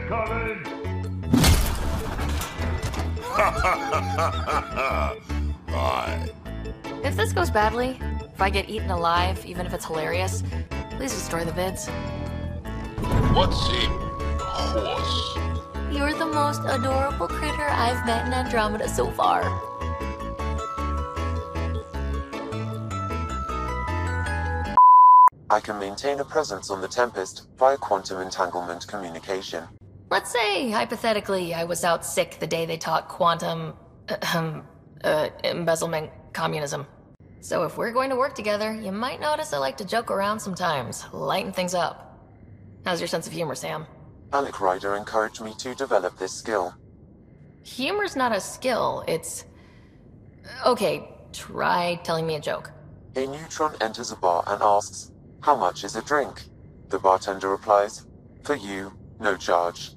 coming! Right. If this goes badly, if I get eaten alive, even if it's hilarious, please destroy the vids. What's it? Horse. You're the most adorable critter I've met in Andromeda so far. I can maintain a presence on the Tempest via quantum entanglement communication. Let's say, hypothetically, I was out sick the day they taught quantum... embezzlement communism. So if we're going to work together, you might notice I like to joke around sometimes, lighten things up. How's your sense of humor, Sam? Ryder encouraged me to develop this skill. Humor's not a skill, it's... Okay, try telling me a joke. A neutron enters a bar and asks, "How much is a drink?" The bartender replies, "For you, no charge."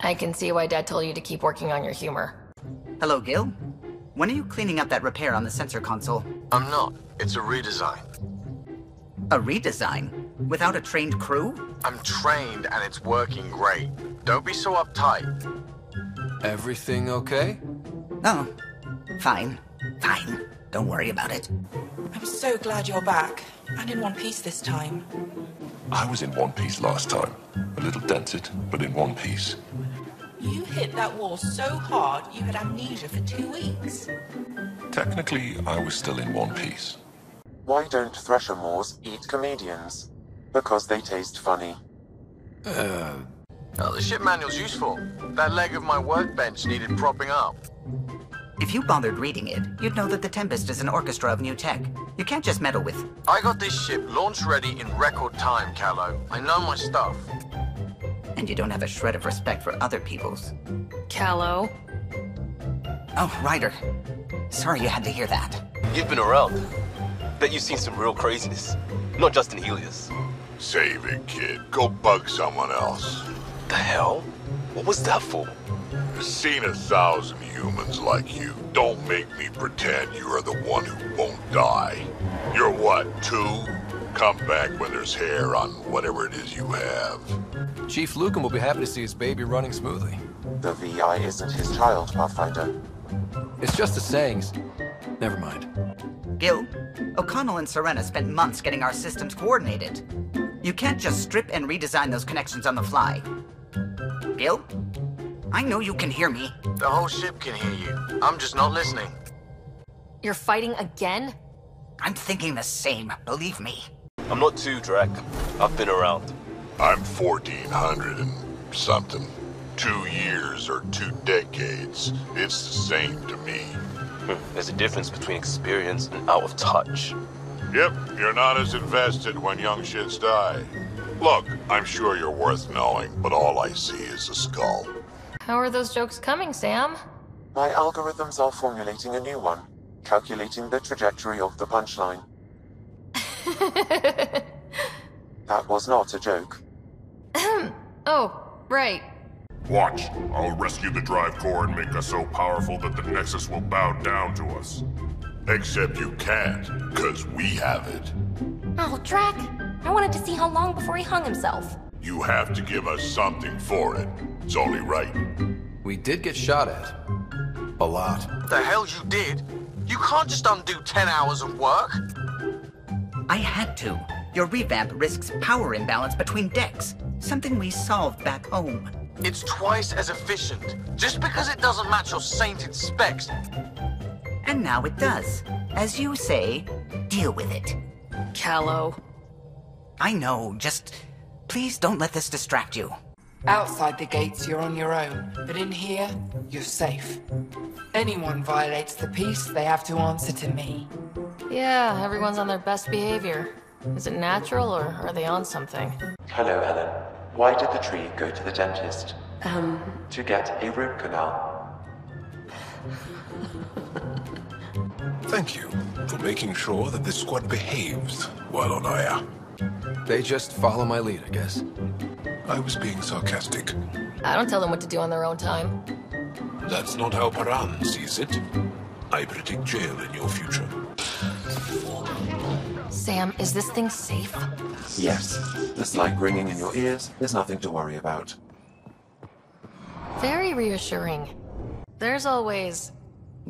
I can see why Dad told you to keep working on your humor. Hello, Gil. When are you cleaning up that repair on the sensor console? I'm not. It's a redesign. A redesign? Without a trained crew? I'm trained and it's working great. Don't be so uptight. Everything okay? Oh, fine. Fine. Don't worry about it. I'm so glad you're back, and in one piece this time. I was in one piece last time. A little dented, but in one piece. You hit that wall so hard you had amnesia for 2 weeks. Technically, I was still in one piece. Why don't Thresher Moors eat comedians? Because they taste funny. Oh, the ship manual's useful. That leg of my workbench needed propping up. If you bothered reading it, you'd know that the Tempest is an orchestra of new tech. You can't just meddle with... I got this ship launch ready in record time, Kallo. I know my stuff. And you don't have a shred of respect for other people's. Kallo. Oh, Ryder. Sorry you had to hear that. You've been around. Bet you've seen some real craziness. Not just in Helios. Save it, kid. Go bug someone else. The hell? What was that for? I've seen 1,000 humans like you. Don't make me pretend you are the one who won't die. You're what, 2? Come back when there's hair on whatever it is you have. Chief Lucan will be happy to see his baby running smoothly. The VI isn't his child, Pathfinder. It's just the sayings. Never mind. Gil, O'Connell and Serena spent months getting our systems coordinated. You can't just strip and redesign those connections on the fly. Gil? I know you can hear me. The whole ship can hear you. I'm just not listening. You're fighting again? I'm thinking the same, believe me. I'm not too, Drac. I've been around. I'm 1,400 and something. 2 years or 2 decades. It's the same to me. There's a difference between experience and out of touch. Yep, you're not as invested when young shits die. Look, I'm sure you're worth knowing, but all I see is a skull. How are those jokes coming, Sam? My algorithms are formulating a new one, calculating the trajectory of the punchline. That was not a joke. Oh, right. Watch. I'll rescue the drive core and make us so powerful that the Nexus will bow down to us. Except you can't, because we have it. Oh, Drac. I wanted to see how long before he hung himself. You have to give us something for it. It's only right. We did get shot at. A lot. The hell you did? You can't just undo 10 hours of work. I had to. Your revamp risks power imbalance between decks. Something we solved back home. It's twice as efficient. Just because it doesn't match your sainted specs. And now it does. As you say, deal with it. Kallo. I know, just... please don't let this distract you. Outside the gates, you're on your own, but in here, you're safe. Anyone violates the peace, they have to answer to me. Yeah, everyone's on their best behavior. Is it natural, or are they on something? Hello, Helen. Why did the tree go to the dentist? To get a root canal. Thank you for making sure that this squad behaves while on Aya. They just follow my lead, I guess. I was being sarcastic. I don't tell them what to do on their own time. That's not how Paran sees it. I predict jail in your future. Sam, is this thing safe? Yes. The slight ringing in your ears is nothing to worry about. Very reassuring. There's always...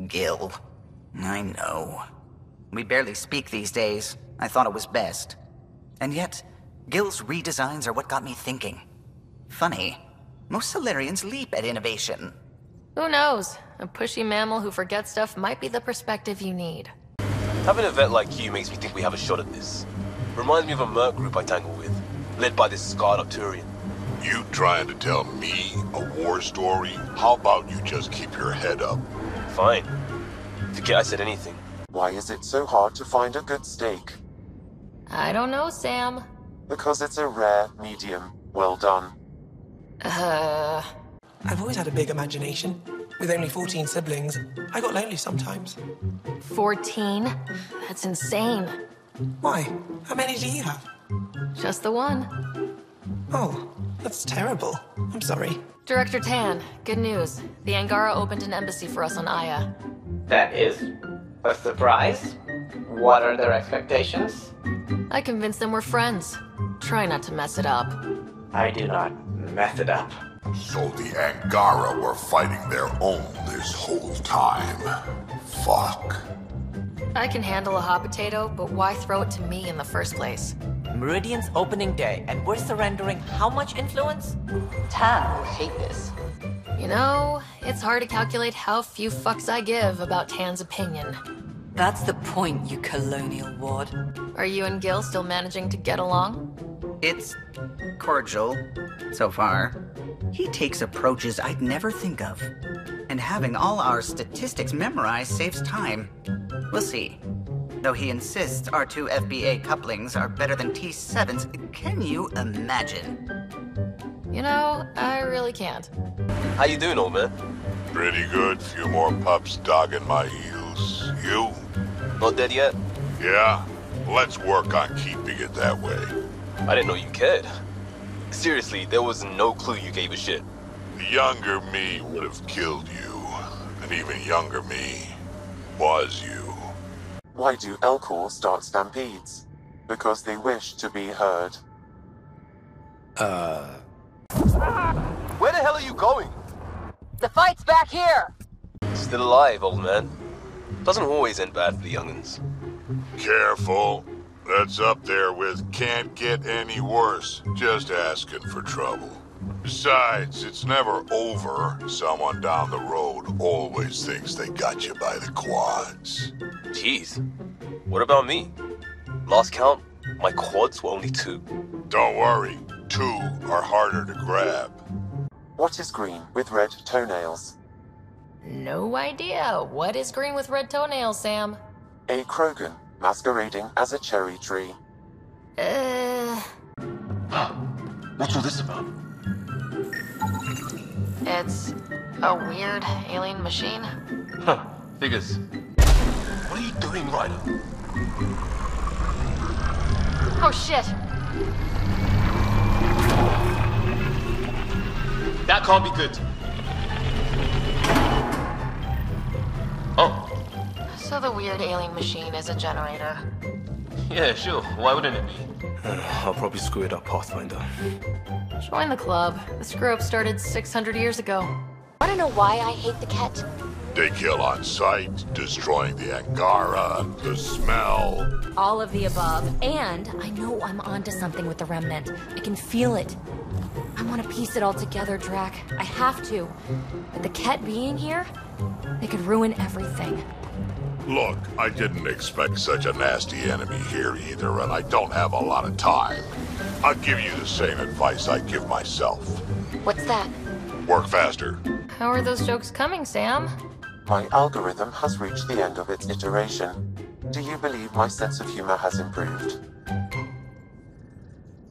Gil. I know. We barely speak these days. I thought it was best. And yet, Gil's redesigns are what got me thinking. Funny. Most Solarians leap at innovation. Who knows? A pushy mammal who forgets stuff might be the perspective you need. Having a vet like you makes me think we have a shot at this. Reminds me of a merc group I tangle with, led by this scarred Arcturian. You trying to tell me a war story? How about you just keep your head up? Fine. Forget I said anything. Why is it so hard to find a good steak? I don't know, Sam. Because it's a rare medium. Well done. I've always had a big imagination. With only 14 siblings, I got lonely sometimes. 14? That's insane. Why? How many do you have? Just the one. Oh, that's terrible. I'm sorry. Director Tann, good news. The Angara opened an embassy for us on Aya. That is a surprise. What are their expectations? I convinced them we're friends. Try not to mess it up. I do not mess it up. So the Angara were fighting their own this whole time. Fuck. I can handle a hot potato, but why throw it to me in the first place? Meridian's opening day, and we're surrendering how much influence? Tann would hate this. You know, it's hard to calculate how few fucks I give about Tann's opinion. That's the point, you colonial ward. Are you and Gil still managing to get along? It's cordial, so far. He takes approaches I'd never think of. And having all our statistics memorized saves time. We'll see. Though he insists our 2 FBA couplings are better than T7's, can you imagine? You know, I really can't. How you doing, old man? Pretty good. Few more pups dogging my heels. You? Not dead yet? Yeah. Let's work on keeping it that way. I didn't know you cared. Seriously, there was no clue you gave a shit. The younger me would have killed you. And even younger me was you. Why do Elcor start stampedes? Because they wish to be heard. Where the hell are you going? The fight's back here! Still alive, old man. Doesn't always end bad for the young'uns. Careful. That's up there with can't get any worse. Just asking for trouble. Besides, it's never over. Someone down the road always thinks they got you by the quads. Jeez. What about me? Last count, my quads were only 2. Don't worry. 2 are harder to grab. What is green with red toenails? No idea. What is green with red toenails, Sam? A Krogan, masquerading as a cherry tree. What's all this about? It's a weird alien machine. Huh, figures. What are you doing, Ryder? Oh shit! That can't be good. Oh. So the weird alien machine is a generator. Yeah, sure. Why wouldn't it be? I'll probably screw it up, Pathfinder. Join the club. The screw-up started 600 years ago. Wanna know why I hate the Ket? They kill on sight, destroying the Angara, the smell. All of the above. And I know I'm onto something with the Remnant. I can feel it. I want to piece it all together, Drac. I have to. But the Ket being here, they could ruin everything. Look, I didn't expect such a nasty enemy here either, and I don't have a lot of time. I'll give you the same advice I give myself. What's that? Work faster. How are those jokes coming, Sam? My algorithm has reached the end of its iteration. Do you believe my sense of humor has improved?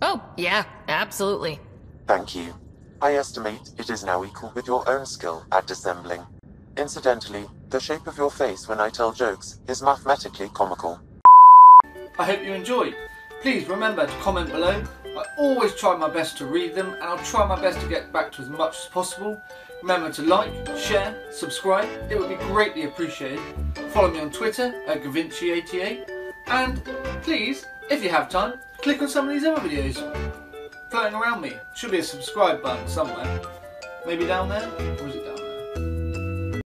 Oh, yeah, absolutely. Thank you. I estimate it is now equal with your own skill at dissembling. Incidentally, the shape of your face when I tell jokes is mathematically comical. I hope you enjoyed. Please remember to comment below. I always try my best to read them, and I'll try my best to get back to as much as possible. Remember to like, share, subscribe. It would be greatly appreciated. Follow me on Twitter at Gavinci88. And please, if you have time, click on some of these other videos floating around me. Should be a subscribe button somewhere. Maybe down there? Or